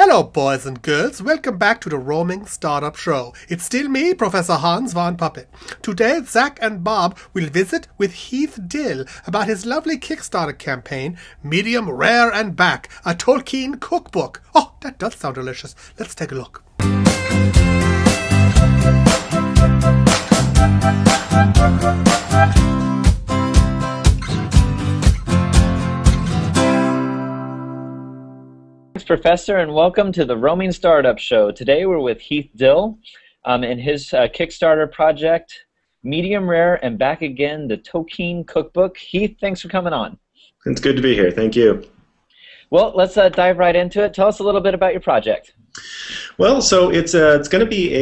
Hello, boys and girls. Welcome back to the Roaming Startup Show. It's still me, Professor Hans von Puppet. Today, Zach and Bob will visit with Heath Dill about his lovely Kickstarter campaign, Medium Rare and Back, a Tolkien Cookbook. Oh, that does sound delicious. Let's take a look. Thanks, Professor, and welcome to the Roaming Startup Show. Today we're with Heath Dill and his Kickstarter project, Medium Rare and Back Again, the Tolkien Cookbook. Heath, thanks for coming on. It's good to be here. Thank you. Well, let's dive right into it. Tell us a little bit about your project. Well, so it's going to be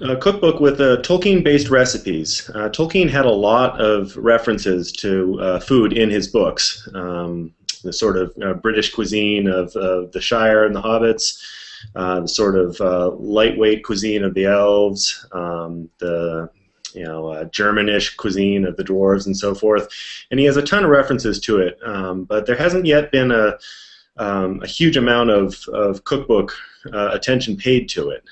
a cookbook with Tolkien-based recipes. Tolkien had a lot of references to food in his books. The sort of British cuisine of the Shire and the Hobbits, the sort of lightweight cuisine of the elves, the Germanish cuisine of the dwarves and so forth. And he has a ton of references to it, but there hasn't yet been a huge amount of cookbook attention paid to it.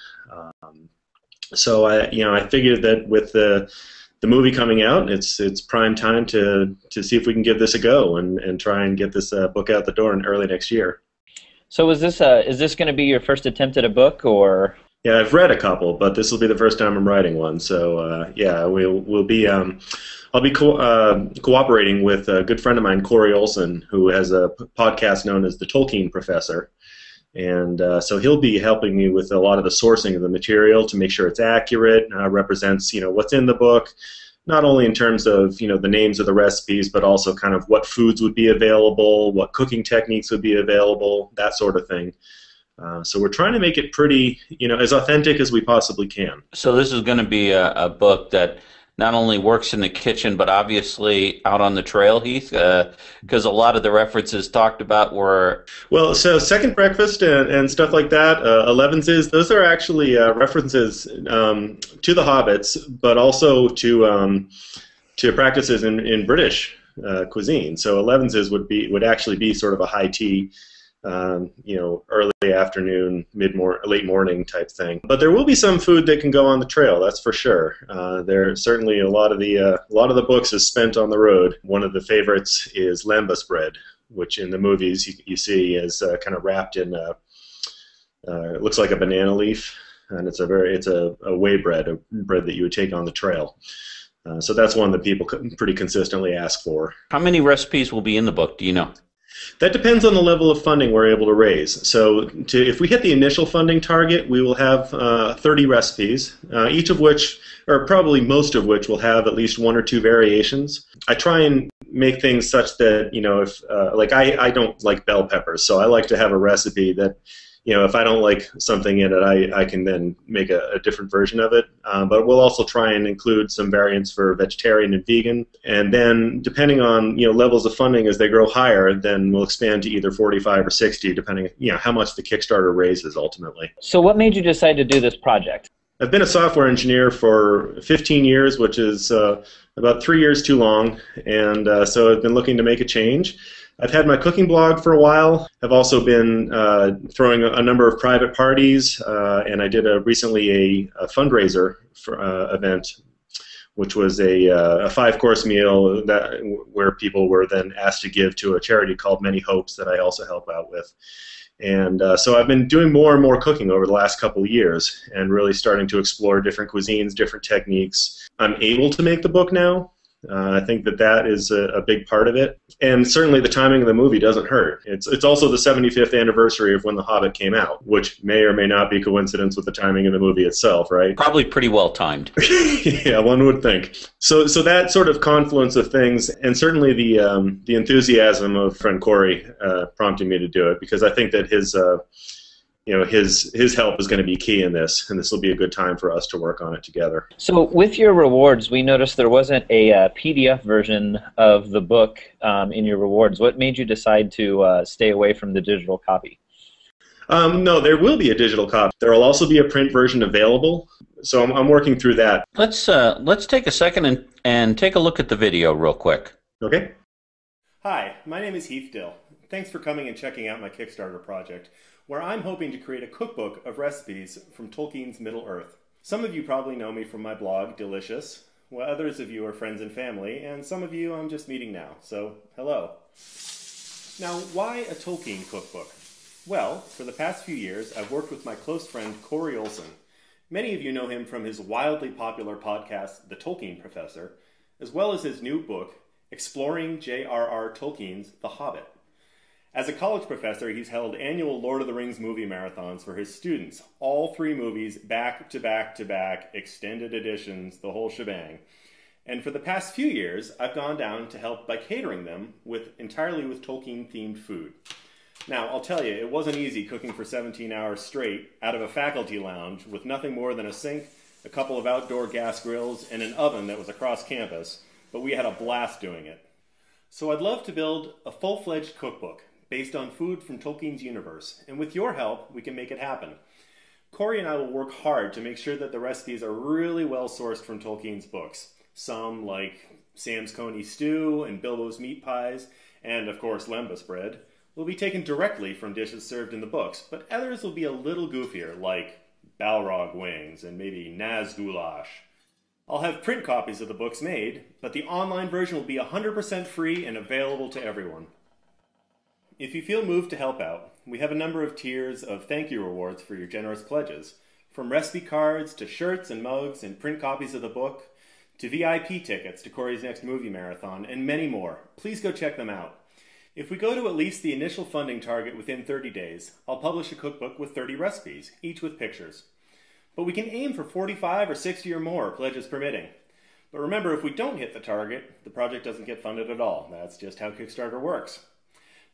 So I figured that with the movie coming out, it's prime time to see if we can give this a go and try and get this book out the door in early next year. So is this going to be your first attempt at a book, or? Yeah, I've read a couple, but this will be the first time I'm writing one. So yeah, we'll be I'll be cooperating with a good friend of mine, Corey Olson, who has a podcast known as the Tolkien Professor. And so he'll be helping me with a lot of the sourcing of the material to make sure it's accurate, represents what's in the book, not only in terms of the names of the recipes, but also kind of what foods would be available, what cooking techniques would be available, that sort of thing. So we're trying to make it pretty, as authentic as we possibly can. So this is going to be a book that not only works in the kitchen, but obviously out on the trail, Heath, because a lot of the references talked about were... Well, so Second Breakfast and stuff like that, Elevenses, those are actually references to the Hobbits, but also to practices in British cuisine. So Elevenses would actually be sort of a high tea, early afternoon, late morning type thing. But there will be some food that can go on the trail, that's for sure. There's certainly a lot of the books is spent on the road. One of the favorites is lembas bread, which in the movies you see is kind of wrapped in it looks like a banana leaf, and it's a whey bread, a bread that you would take on the trail. So that's one that people pretty consistently ask for. How many recipes will be in the book, do you know? That depends on the level of funding we're able to raise. So if we hit the initial funding target, we will have 30 recipes, each of which, or probably most of which, will have at least one or two variations. I try and make things such that, if I don't like bell peppers, so I like to have a recipe that, if I don't like something in it, I can then make a different version of it. But we'll also try and include some variants for vegetarian and vegan. And then, depending on levels of funding as they grow higher, then we'll expand to either 45 or 60, depending how much the Kickstarter raises ultimately. So what made you decide to do this project? I've been a software engineer for 15 years, which is about 3 years too long, and so I've been looking to make a change. I've had my cooking blog for a while. I've also been throwing a number of private parties, and I did recently a fundraiser for, event, which was a 5-course meal where people were then asked to give to a charity called Many Hopes that I also help out with. And so I've been doing more and more cooking over the last couple of years and really starting to explore different cuisines, different techniques. I'm able to make the book now. I think that is a big part of it, and certainly the timing of the movie doesn't hurt. It's also the 75th anniversary of when The Hobbit came out, which may or may not be coincidence with the timing of the movie itself, right? Probably pretty well timed. Yeah, one would think. So that sort of confluence of things, and certainly the enthusiasm of friend Corey prompting me to do it, because I think that his help is going to be key in this, and this will be a good time for us to work on it together. So with your rewards, we noticed there wasn't a PDF version of the book in your rewards. What made you decide to stay away from the digital copy? No, there will be a digital copy. There will also be a print version available, so I'm working through that. Let's take a second and take a look at the video real quick. Okay. Hi, my name is Heath Dill. Thanks for coming and checking out my Kickstarter project. where I'm hoping to create a cookbook of recipes from Tolkien's Middle-earth. Some of you probably know me from my blog, Delicious, while others of you are friends and family, and some of you I'm just meeting now, so hello. Now, why a Tolkien cookbook? Well, for the past few years, I've worked with my close friend Corey Olsen. Many of you know him from his wildly popular podcast, The Tolkien Professor, as well as his new book, Exploring J.R.R. Tolkien's The Hobbit. As a college professor, he's held annual Lord of the Rings movie marathons for his students, all 3 movies back to back to back, extended editions, the whole shebang. And for the past few years, I've gone down to help by catering them entirely with Tolkien-themed food. Now, I'll tell you, it wasn't easy cooking for 17 hours straight out of a faculty lounge with nothing more than a sink, a couple of outdoor gas grills, and an oven that was across campus, but we had a blast doing it. So I'd love to build a full-fledged cookbook based on food from Tolkien's universe, and with your help, we can make it happen. Corey and I will work hard to make sure that the recipes are really well sourced from Tolkien's books. Some, like Sam's Coney Stew and Bilbo's Meat Pies, and of course lembas bread, will be taken directly from dishes served in the books, but others will be a little goofier, like Balrog wings and maybe Naz goulash. I'll have print copies of the books made, but the online version will be 100% free and available to everyone. If you feel moved to help out, we have a number of tiers of thank you rewards for your generous pledges, from recipe cards to shirts and mugs and print copies of the book, to VIP tickets to Corey's next movie marathon, and many more. Please go check them out. If we go to at least the initial funding target within 30 days, I'll publish a cookbook with 30 recipes, each with pictures. But we can aim for 45 or 60 or more, pledges permitting. But remember, if we don't hit the target, the project doesn't get funded at all. That's just how Kickstarter works.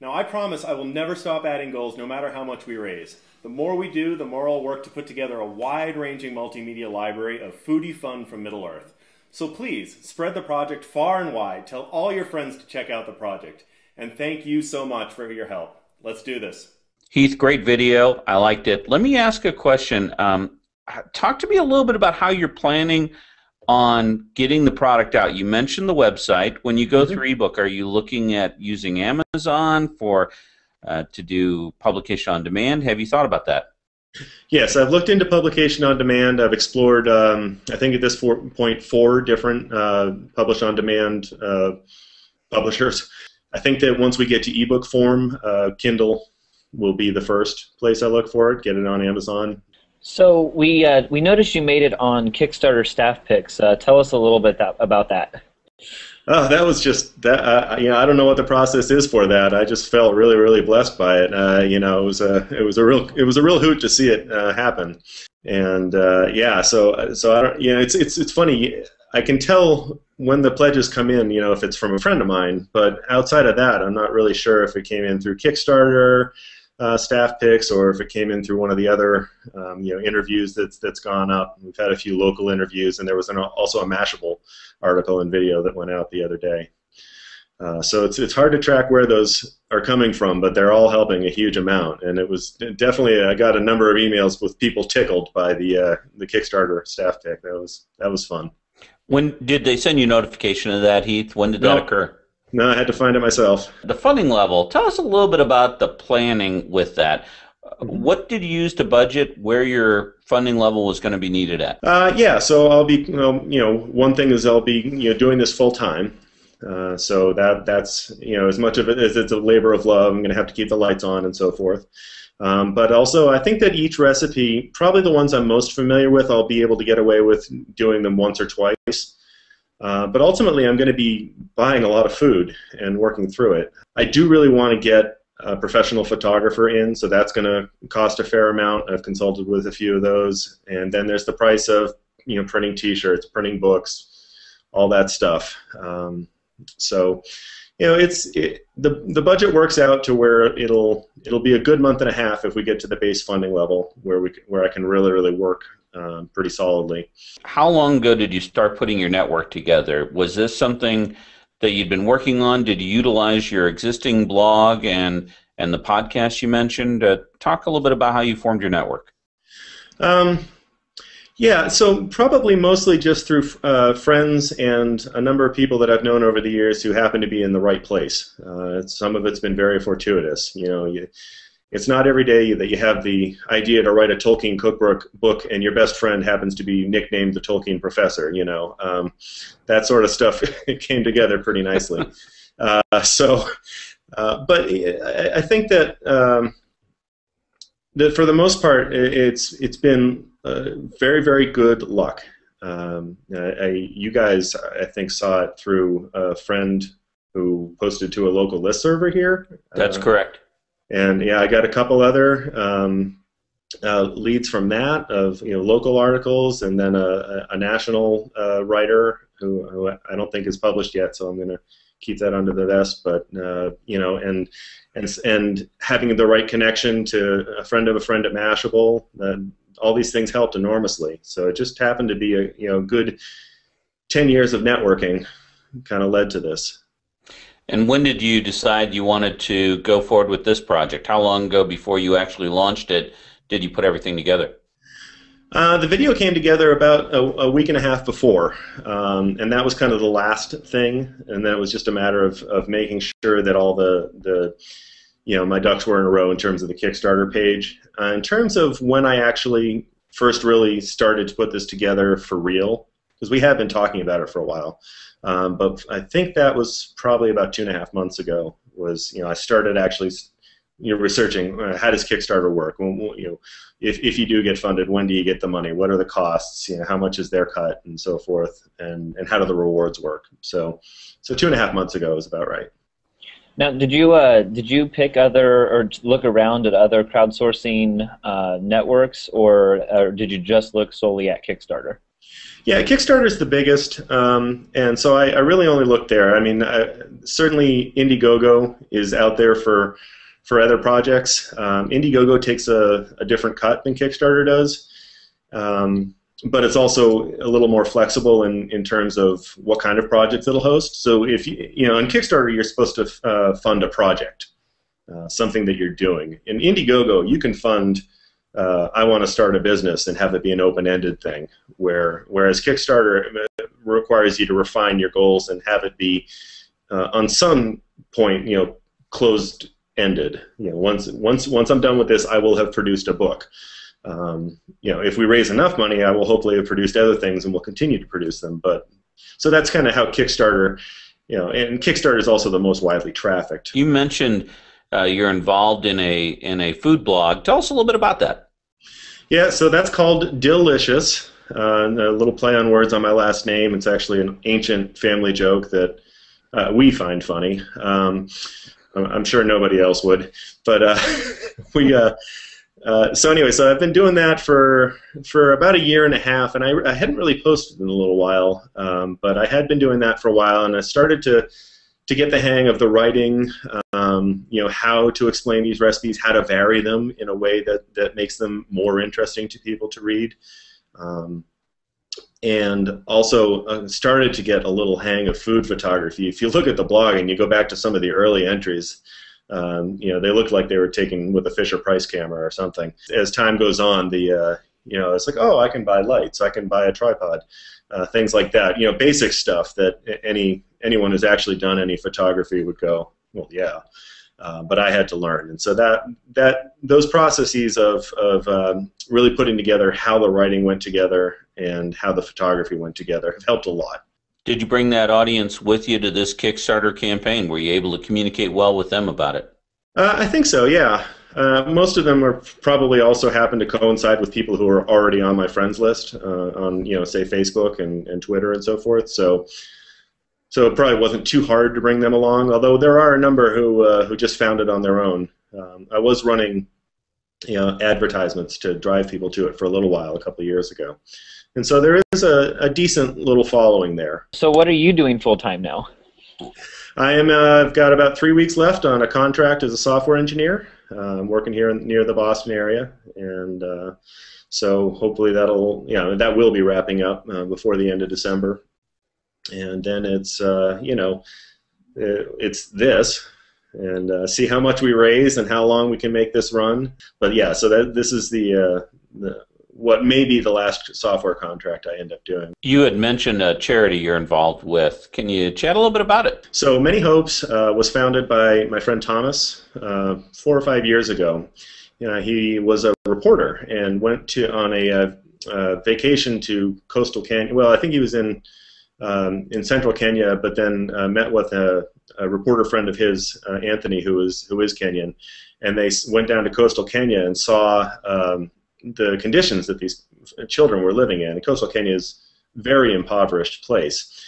Now, I promise I will never stop adding goals no matter how much we raise. The more we do, the more I'll work to put together a wide-ranging multimedia library of foodie fun from Middle-earth. So please, spread the project far and wide. Tell all your friends to check out the project. And thank you so much for your help. Let's do this. Heath, great video. I liked it. Let me ask a question. Talk to me a little bit about how you're planning on getting the product out. You mentioned the website. When you go through ebook, are you looking at using Amazon to do publication on demand? Have you thought about that? Yes, I've looked into publication on demand. I've explored, I think at this point, 4 different publish on demand publishers. I think that once we get to ebook form, Kindle will be the first place I look for it. Get it on Amazon. So we noticed you made it on Kickstarter staff picks. Tell us a little bit about that. Oh, that was just that. I don't know what the process is for that. I just felt really, really blessed by it. It was a real hoot to see it happen. And yeah, so I don't. It's funny. I can tell when the pledges come in, if it's from a friend of mine. But outside of that, I'm not really sure if it came in through Kickstarter staff picks or if it came in through one of the other interviews that's gone up. We've had a few local interviews, and there was also a Mashable article and video that went out the other day. So it's hard to track where those are coming from, but they're all helping a huge amount. And it was definitely, I got a number of emails with people tickled by the Kickstarter staff pick. That was fun. When did they send you notification of that, Heath? When did that occur? No, I had to find it myself. The funding level. Tell us a little bit about the planning with that. What did you use to budget where your funding level was going to be needed at? Yeah, so I'll be, one thing is I'll be, doing this full time. So that's, as much of it as it's a labor of love. I'm going to have to keep the lights on and so forth. But also, I think that each recipe, probably the ones I'm most familiar with, I'll be able to get away with doing them once or twice. But ultimately, I'm going to be buying a lot of food and working through it. I do really want to get a professional photographer in, so that's going to cost a fair amount. I've consulted with a few of those. And then there's the price of printing T-shirts, printing books, all that stuff. So the budget works out to where it'll be a good month and a half if we get to the base funding level where I can really work pretty solidly. How long ago did you start putting your network together? Was this something that you'd been working on? Did you utilize your existing blog and the podcast you mentioned? Talk a little bit about how you formed your network. Yeah, so probably mostly just through friends and a number of people that I've known over the years who happen to be in the right place. Some of it's been very fortuitous. it's not every day that you have the idea to write a Tolkien cookbook and your best friend happens to be nicknamed the Tolkien professor, you know. That sort of stuff came together pretty nicely. But I think that, that for the most part, it's been very, very good luck. You guys, I think, saw it through a friend who posted to a local listserver here. That's correct. And yeah, I got a couple other leads from that of local articles, and then a national writer who I don't think is published yet, so I'm going to keep that under the vest. But and having the right connection to a friend of a friend at Mashable, all these things helped enormously. So it just happened to be a good 10 years of networking kind of led to this. And when did you decide you wanted to go forward with this project? How long ago before you actually launched it did you put everything together? The video came together about a week and a half before, and that was kind of the last thing. And then it was just a matter of making sure that all the my ducks were in a row in terms of the Kickstarter page. In terms of when I actually first really started to put this together for real, because we had been talking about it for a while. But I think that was probably about 2.5 months ago. I started actually researching how does Kickstarter work. If you do get funded, when do you get the money? What are the costs? How much is their cut, and so forth, and how do the rewards work? So 2.5 months ago is about right. Now, did you pick other or look around at other crowdsourcing networks, or did you just look solely at Kickstarter? Yeah, Kickstarter's the biggest, and so I really only looked there. I mean, certainly Indiegogo is out there for other projects. Indiegogo takes a different cut than Kickstarter does, but it's also a little more flexible in terms of what kind of projects it'll host. So if in Kickstarter, you're supposed to fund a project, something that you're doing. In Indiegogo, you can fund I want to start a business and have it be an open-ended thing, whereas Kickstarter requires you to refine your goals and have it be on some point closed-ended. Once I'm done with this, I will have produced a book. If we raise enough money, I will hopefully have produced other things and will continue to produce them. But so that's kind of how Kickstarter, and Kickstarter is also the most widely trafficked. You mentioned you're involved in a food blog. Tell us a little bit about that. Yeah, so that's called Dillicious. A little play on words on my last name. It's actually an ancient family joke that we find funny. I'm sure nobody else would, but so anyway, so I've been doing that for about 1.5 years, and I hadn't really posted in a little while, but I had been doing that for a while, and I started to get the hang of the writing, how to explain these recipes, how to vary them in a way that makes them more interesting to people to read. And also started to get a little hang of food photography. If you look at the blog and you go back to some of the early entries, they look like they were taken with a Fisher-Price camera or something. As time goes on, it's like, oh, I can buy lights, I can buy a tripod, things like that. Basic stuff that anyone who's actually done any photography would go, well, yeah. But I had to learn, and so those processes of really putting together how the writing went together and how the photography went together have helped a lot. Did you bring that audience with you to this Kickstarter campaign? Were you able to communicate well with them about it? I think so, yeah. Most of them are probably also happen to coincide with people who are already on my friends list on say Facebook and Twitter and so forth. So it probably wasn't too hard to bring them along, although there are a number who just found it on their own. I was running advertisements to drive people to it for a little while a couple of years ago. And so there is a decent little following there. So what are you doing full-time now? I've got about 3 weeks left on a contract as a software engineer. I'm working here near the Boston area, and so hopefully that will be wrapping up before the end of December. And then it's it's this, and see how much we raise and how long we can make this run. But yeah, so this is what may be the last software contract I end up doing. You had mentioned a charity you're involved with. Can you chat a little bit about it? So Many Hopes was founded by my friend Thomas 4 or 5 years ago. He was a reporter and went on a vacation to coastal Kenya. Well, I think he was in central Kenya, but then met with a reporter friend of his, Anthony, who is Kenyan, and they went down to coastal Kenya and saw the conditions that these children were living in. Coastal Kenya is a very impoverished place.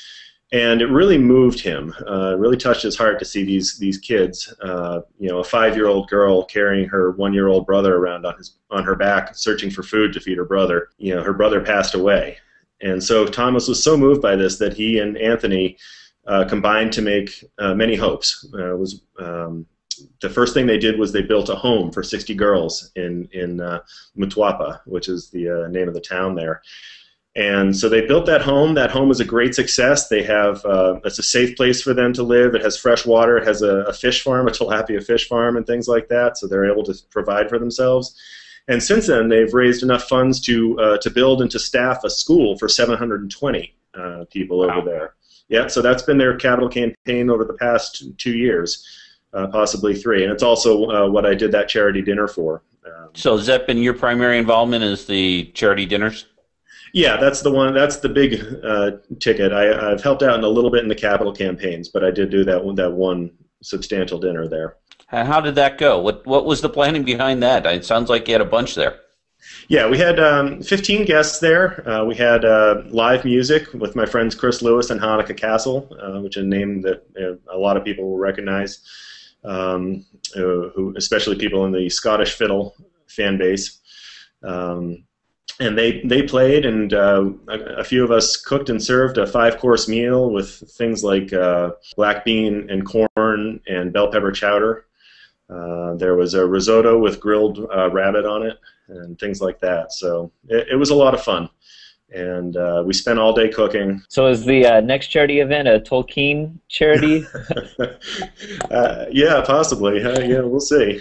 And it really moved him, really touched his heart to see these kids, a 5-year-old girl carrying her 1-year-old brother around on her back, searching for food to feed her brother. Her brother passed away. And so Thomas was so moved by this that he and Anthony combined to make Many Hopes. The first thing they did was they built a home for 60 girls in Mtwapa, which is the name of the town there. And so they built that home. That home was a great success. They have it's a safe place for them to live. It has fresh water. It has a fish farm, a tilapia fish farm, and things like that. So they're able to provide for themselves. And since then, they've raised enough funds to build and to staff a school for 720 people over there. Yeah, so that's been their capital campaign over the past 2 years, possibly 3. And it's also what I did that charity dinner for. So has that been your primary involvement, is the charity dinners? Yeah, that's the one. That's the big ticket. I've helped out in a little bit in the capital campaigns, but I did do that one substantial dinner there. How did that go? What was the planning behind that? It sounds like you had a bunch there. Yeah, we had 15 guests there. We had live music with my friends Chris Lewis and Hanukkah Castle, which is a name that a lot of people will recognize, who especially people in the Scottish fiddle fan base. And they played, and a few of us cooked and served a 5-course meal with things like black bean and corn and bell pepper chowder. There was a risotto with grilled rabbit on it and things like that. So it was a lot of fun. And we spent all day cooking. So is the next charity event a Tolkien charity? Yeah, possibly. Yeah, we'll see.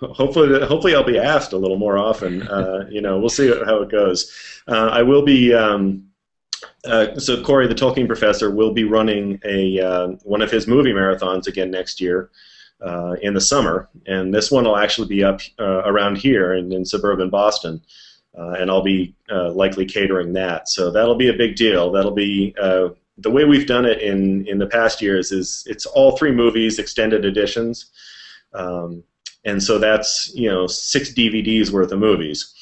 Hopefully I'll be asked a little more often. We'll see how it goes. I will be. So Corey, the Tolkien professor, will be running one of his movie marathons again next year in the summer, and this one will actually be up around here in suburban Boston. And I'll be likely catering that. So that'll be a big deal. That'll be the way we've done it in the past years is it's all 3 movies, extended editions. And so that's 6 DVDs worth of movies.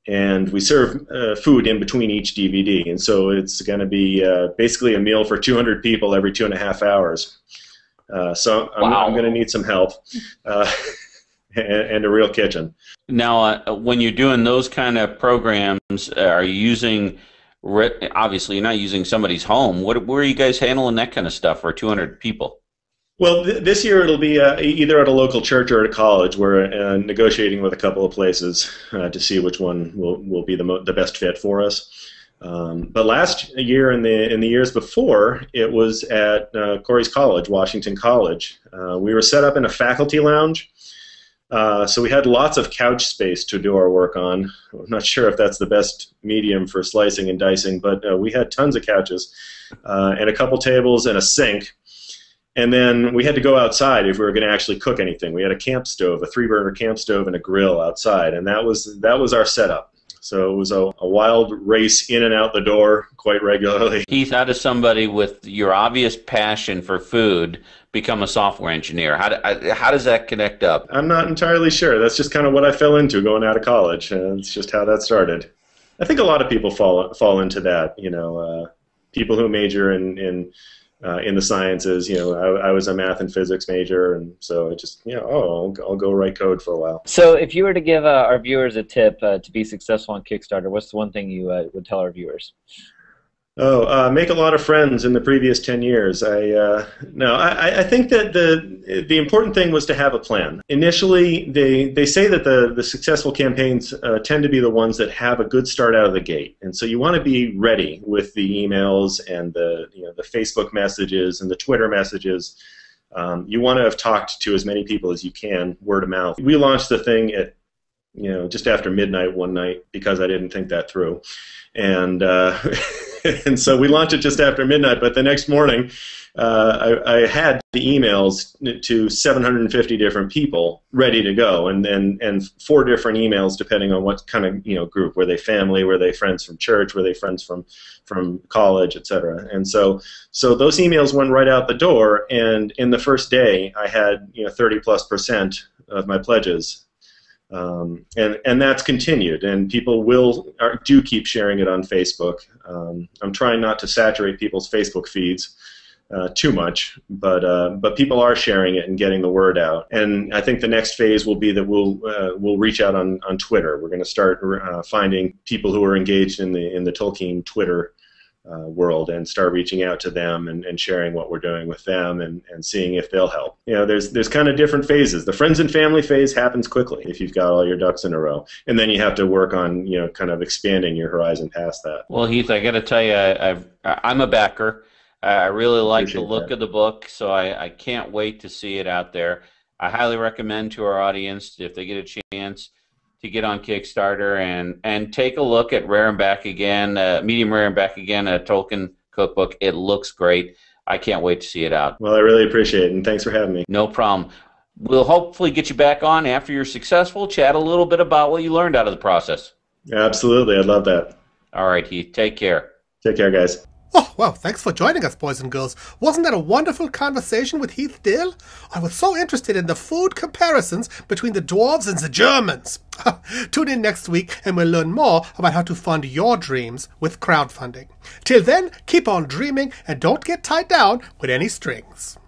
And we serve food in between each DVD. And so it's going to be basically a meal for 200 people every 2.5 hours. So I'm going to need some help and a real kitchen. Now, when you're doing those kind of programs, are you using, obviously you're not using somebody's home. Where are you guys handling that kind of stuff for 200 people? Well, this year it'll be either at a local church or at a college. We're negotiating with a couple of places to see which one will be the best fit for us. But last year and the years before, it was at Corey's college, Washington College. We were set up in a faculty lounge. So we had lots of couch space to do our work on. I'm not sure if that's the best medium for slicing and dicing, but we had tons of couches and a couple tables and a sink. And then we had to go outside if we were going to actually cook anything. We had a camp stove, a 3-burner camp stove, and a grill outside, and that was our setup. So it was a wild race in and out the door quite regularly. Heath, how does somebody with your obvious passion for food become a software engineer? How does that connect up? I'm not entirely sure. That's just kind of what I fell into going out of college. It's just how that started. I think a lot of people fall into that. People who major in the sciences. I was a math and physics major, and so it just I'll go write code for a while. So if you were to give our viewers a tip to be successful on Kickstarter, what's the one thing you would tell our viewers? Make a lot of friends in the previous 10 years. I think that the important thing was to have a plan. Initially, they say that the successful campaigns tend to be the ones that have a good start out of the gate, and so you want to be ready with the emails and the Facebook messages and the Twitter messages. You want to have talked to as many people as you can, word of mouth. We launched the thing at just after midnight one night because I didn't think that through. And and so we launched it just after midnight, but the next morning I had the emails to 750 different people ready to go, and 4 different emails depending on what kind of group. Were they family? Were they friends from church? Were they friends from college, etc.? And so those emails went right out the door, and in the first day I had 30+% of my pledges. And that's continued, and people do keep sharing it on Facebook. I'm trying not to saturate people's Facebook feeds too much, but people are sharing it and getting the word out. And I think the next phase will be that we'll reach out on Twitter. We're going to start finding people who are engaged in the Tolkien Twitter world and start reaching out to them and sharing what we're doing with them and seeing if they'll help. There's kind of different phases. The friends and family phase happens quickly if you've got all your ducks in a row, and then you have to work on kind of expanding your horizon past that. Well, Heath, I got to tell you, I'm a backer. I really like Appreciate the look that. of the book, so I can't wait to see it out there. I highly recommend to our audience, if they get a chance, to get on Kickstarter and take a look at Rare and Back Again, Medium Rare and Back Again, a Tolkien Cookbook. It looks great. I can't wait to see it out. Well, I really appreciate it, and thanks for having me. No problem. We'll hopefully get you back on after you're successful, chat a little bit about what you learned out of the process. Absolutely, I'd love that. All right, Heath, take care. Take care, guys. Oh, well, thanks for joining us, boys and girls. Wasn't that a wonderful conversation with Heath Dill? I was so interested in the food comparisons between the dwarves and the Germans. Tune in next week and we'll learn more about how to fund your dreams with crowdfunding. Till then, keep on dreaming and don't get tied down with any strings.